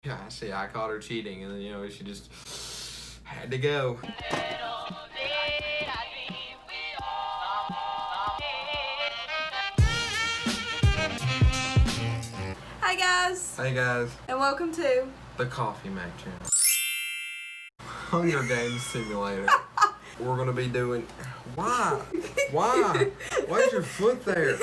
Yeah, see, I caught her cheating, and then, she just had to go. Hi guys, Hey guys, and welcome to the CoffeeMack channel. Hunger Games Simulator. We're gonna be doing. Why? Why's your foot there?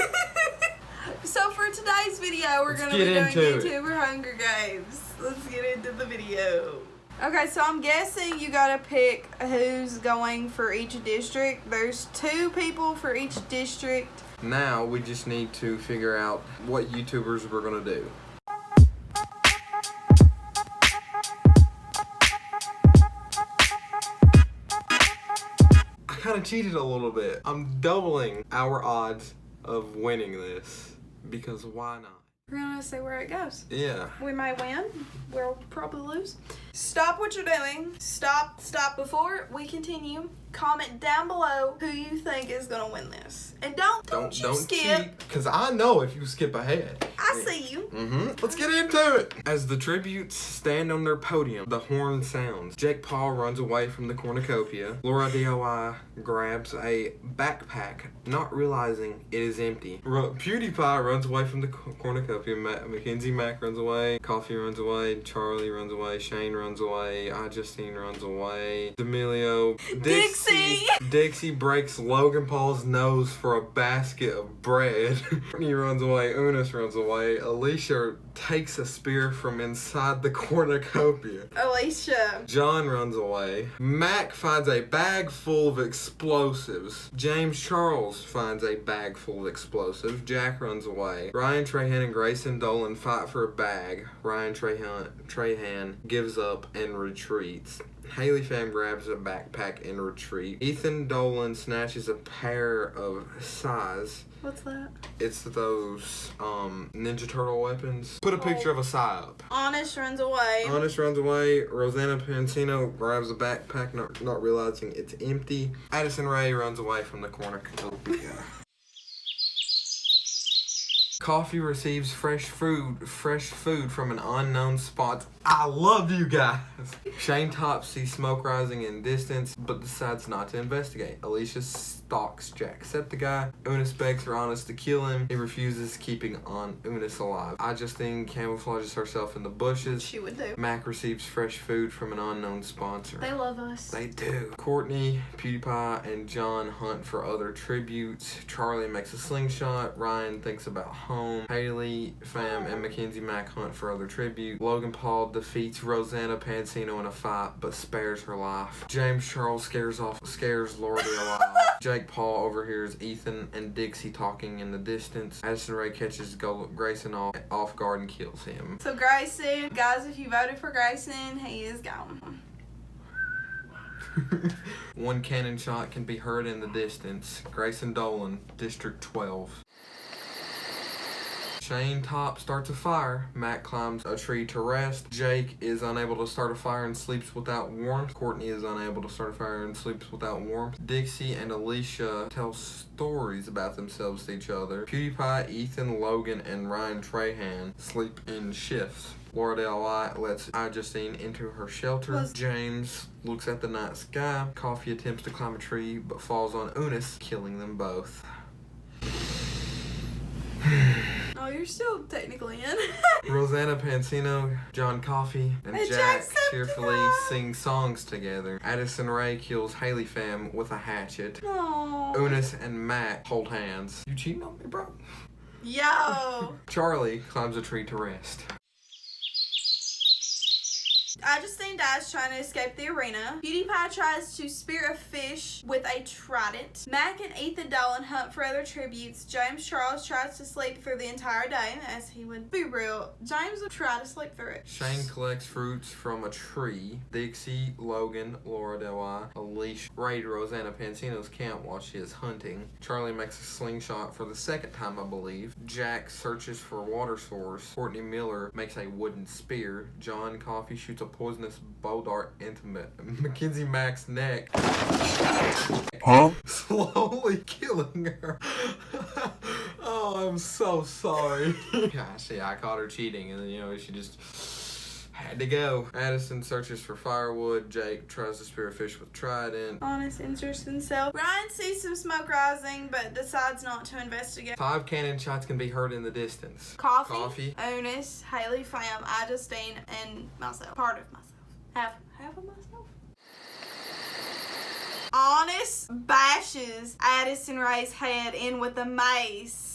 So for today's video, we're going to be doing YouTuber Hunger Games. Let's get into the video. Okay, so I'm guessing you gotta pick who's going for each district. There's 2 people for each district. Now we just need to figure out what YouTubers we're gonna do. I kind of cheated a little bit. I'm doubling our odds of winning this because why not? We're gonna see where it goes. Yeah. We may win. We'll probably lose. Stop what you're doing. Stop before we continue. Comment down below who you think is gonna win this. And don't skip. Cheat, because I know if you skip ahead. I see you. Let's get into it. As the tributes stand on their podium, the horn sounds. Jake Paul runs away from the cornucopia. LaurDIY grabs a backpack, not realizing it is empty. PewDiePie runs away from the cornucopia. Mackenzie Mack runs away. Coffee runs away. Charlie runs away. Shane runs away. Justine runs away. D'Amelio. Dixie breaks Logan Paul's nose for a basket of bread. He runs away. Unus runs away. Alicia takes a spear from inside the cornucopia. Alicia. John runs away. Mac finds a bag full of explosives. James Charles finds a bag full of explosives. Jack runs away. Ryan Trahan and Grayson Dolan fight for a bag. Ryan Trahan gives up and retreats. Haley Pham grabs a backpack and retreat. Ethan Dolan snatches a pair of sais. What's that? It's those Ninja Turtle weapons. Put a picture of a sai up. Honest runs away. Honest runs away. Rosanna Pansino grabs a backpack, not realizing it's empty. Addison Rae runs away from the cornucopia. Coffee receives fresh food from an unknown spot. I love you guys. Shane Top sees smoke rising in distance, but decides not to investigate. Alicia stalks Jacksepticeye. Unus begs for Honus to kill him. He refuses, keeping Unus alive. Justine camouflages herself in the bushes. She would do. Mac receives fresh food from an unknown sponsor. They love us. They do. Courtney, PewDiePie, and John hunt for other tributes. Charlie makes a slingshot. Ryan thinks about home. Haley Pham and Mackenzie Mack hunt for other tribute. Logan Paul defeats Rosanna Pansino in a fight but spares her life. James Charles scares LaurDIY. Jake Paul overhears Ethan and Dixie talking in the distance. Addison Rae catches Grayson off guard and kills him. So Grayson, guys, if you voted for Grayson, he is gone. One cannon shot can be heard in the distance. Grayson Dolan, District 12. Shane Top starts a fire. Matt climbs a tree to rest. Jake is unable to start a fire and sleeps without warmth. Courtney is unable to start a fire and sleeps without warmth. Dixie and Alicia tell stories about themselves to each other. PewDiePie, Ethan, Logan, and Ryan Trahan sleep in shifts. LaurDIY lets Justine into her shelter. James looks at the night sky. Coffee attempts to climb a tree but falls on Unus, killing them both. Oh, you're still technically in. Rosanna Pansino, John Coffee, and Jack cheerfully sing songs together. Addison Rae kills Haley Pham with a hatchet. Aww. Unus and Mac hold hands. You cheating on me, bro? Yo. Charlie climbs a tree to rest. Justine dies trying to escape the arena. PewDiePie tries to spear a fish with a trident. Mac and Ethan Dolan hunt for other tributes. James Charles tries to sleep through the entire day, as he would be real. James would try to sleep through it. Shane collects fruits from a tree. Dixie, Logan, LaurDIY, Alicia raid Rosanna Pansino's camp while she is hunting. Charlie makes a slingshot for the second time, I believe. Jack searches for a water source. Courtney Miller makes a wooden spear. John Coffee shoots a poisonous bow dart into Mackenzie Mack's neck. Slowly killing her. Oh, I'm so sorry. Yeah, see, I caught her cheating, and then, she just Had to go. Addison searches for firewood. Jake tries to spear a fish with trident. Honest injures himself. Ryan sees some smoke rising, but decides not to investigate. 5 cannon shots can be heard in the distance. Coffee. Unus, Haley, Fam, Justine, and myself. Part of myself. Half of myself. Honest bashes Addison Ray's head in with a mace.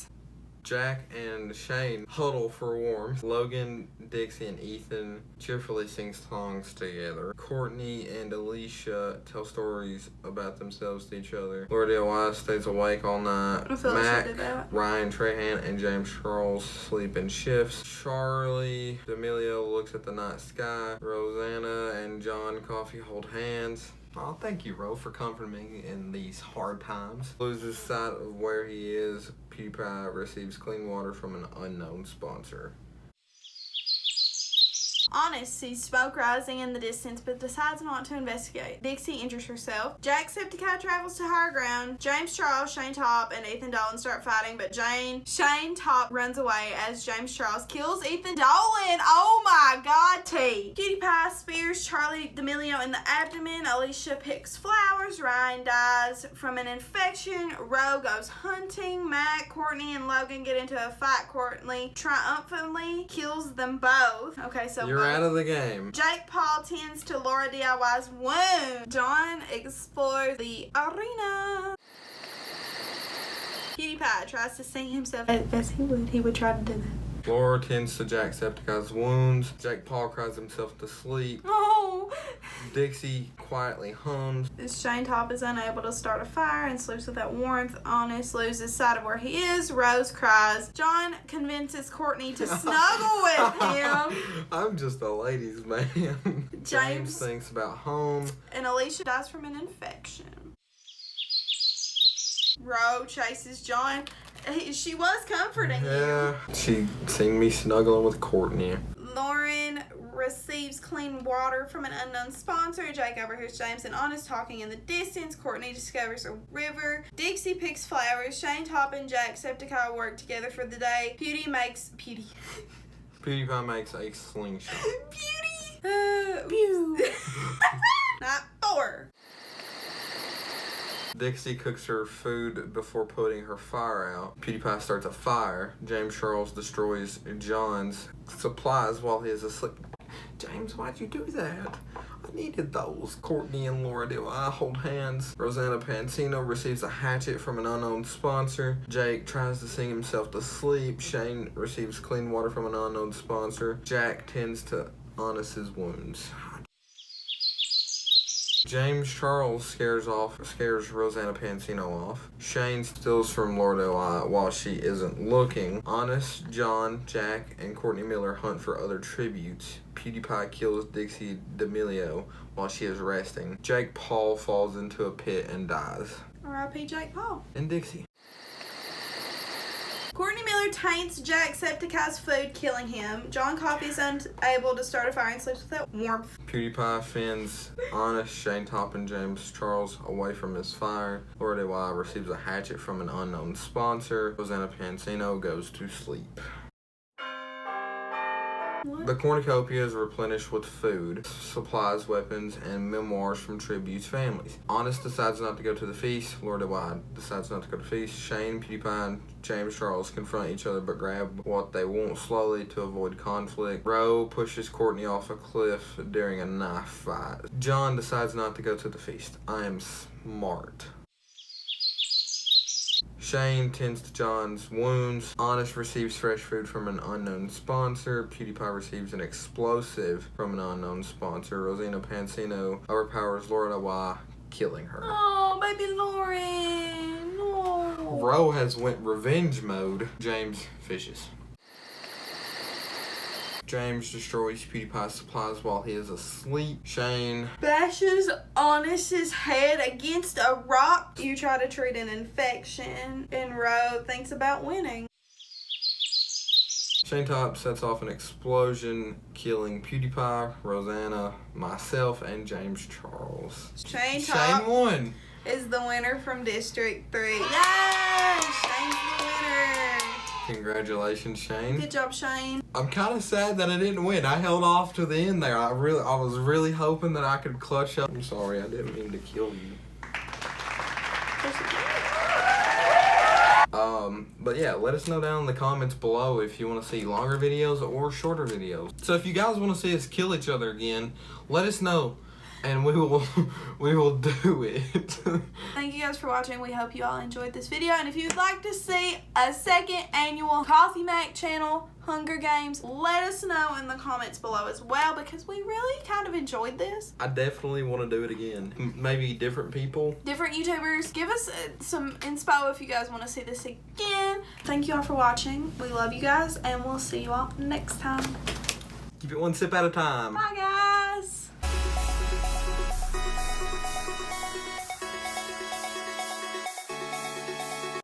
Jack and Shane huddle for warmth. Logan, Dixie, and Ethan cheerfully sing songs together. Courtney and Alicia tell stories about themselves to each other. LaurDIY stays awake all night. I feel like she did Mac, that. Ryan, Trahan, and James Charles sleep in shifts. Charli D'Amelio looks at the night sky. Rosanna and John Coffee hold hands. Oh, thank you, Ro, for comforting me in these hard times. Loses sight of where he is. PewDiePie receives clean water from an unknown sponsor. Honest sees smoke rising in the distance but decides not to investigate. Dixie injures herself. Jacksepticeye travels to higher ground. James Charles, Shane Top, and Ethan Dolan start fighting, but Shane Top runs away as James Charles kills Ethan Dolan. Oh my god, T. PewDiePie spears Charli D'Amelio in the abdomen. Alicia picks flowers. Ryan dies from an infection. Ro goes hunting. Matt, Courtney, and Logan get into a fight. Courtney triumphantly kills them both. Okay, so You're out of the game. Jake Paul tends to LaurDIY's wound. John explores the arena. PewDiePie tries to sing himself as he would. He would try to do that. Laura tends to Jacksepticeye's wounds. Jake Paul cries himself to sleep. Oh! Dixie quietly hums. Shane Top is unable to start a fire and sleeps without warmth. Honest loses sight of where he is. Rose cries. John convinces Courtney to snuggle with him. I'm just a ladies' man. James thinks about home. And Alicia dies from an infection. Ro chases John. She was comforting him. Yeah, she seen me snuggling with Courtney. Lauren receives clean water from an unknown sponsor. Jake overhears James and Honest talking in the distance. Courtney discovers a river. Dixie picks flowers. Shane Top and Jacksepticeye work together for the day. PewDiePie makes a slingshot. Not 4. Dixie cooks her food before putting her fire out. PewDiePie starts a fire. James Charles destroys John's supplies while he is asleep. James, why'd you do that? I needed those. Courtney and LaurDIY hold hands. Rosanna Pansino receives a hatchet from an unknown sponsor. Jake tries to sing himself to sleep. Shane receives clean water from an unknown sponsor. Jack tends to Honest's wounds. James Charles scares Rosanna Pansino off. Shane steals from LaurDIY while she isn't looking. Honest, John, Jack, and Courtney Miller hunt for other tributes. PewDiePie kills Dixie D'Amelio while she is resting. Jake Paul falls into a pit and dies. R.I.P. Jake Paul. And Dixie. Courtney Miller taints Jacksepticeye's food, killing him. John Coffey is unable to start a fire and sleeps without warmth. PewDiePie fends Honest, Shane Top, and James Charles away from his fire. LaurDIY receives a hatchet from an unknown sponsor. Rosanna Pansino goes to sleep. What? The cornucopia is replenished with food, supplies, weapons, and memoirs from tributes' families. Honest decides not to go to the feast. LaurDIY decides not to go to the feast. Shane, PewDiePie, and James Charles confront each other but grab what they want slowly to avoid conflict. Ro pushes Courtney off a cliff during a knife fight. John decides not to go to the feast. I am smart. Shane tends to John's wounds. Honest receives fresh food from an unknown sponsor. PewDiePie receives an explosive from an unknown sponsor. Rosanna Pansino overpowers LaurDIY, killing her. Oh, baby Lauren. No. Ro has went revenge mode. James fishes. James destroys PewDiePie's supplies while he is asleep. Shane bashes Honest's head against a rock. You try to treat an infection, and Ro thinks about winning. Shane Top sets off an explosion, killing PewDiePie, Rosanna, myself, and James Charles. Shane Top won. Is the winner from District 3. Yay! Shane's the winner. Congratulations, Shane. Good job, Shane. I'm kind of sad that I didn't win. I held off to the end there. I was really hoping that I could clutch up. I'm sorry, I didn't mean to kill you. But yeah, let us know down in the comments below if you want to see longer videos or shorter videos. So if you guys want to see us kill each other again, let us know. And we will do it. Thank you guys for watching. We hope you all enjoyed this video. And if you'd like to see a second annual CoffeeMack channel Hunger Games, let us know in the comments below as well, because we really kind of enjoyed this. I definitely want to do it again. Maybe different people. Different YouTubers. Give us some inspo if you guys want to see this again. Thank you all for watching. We love you guys, and we'll see you all next time. Keep it one sip at a time. Bye, guys.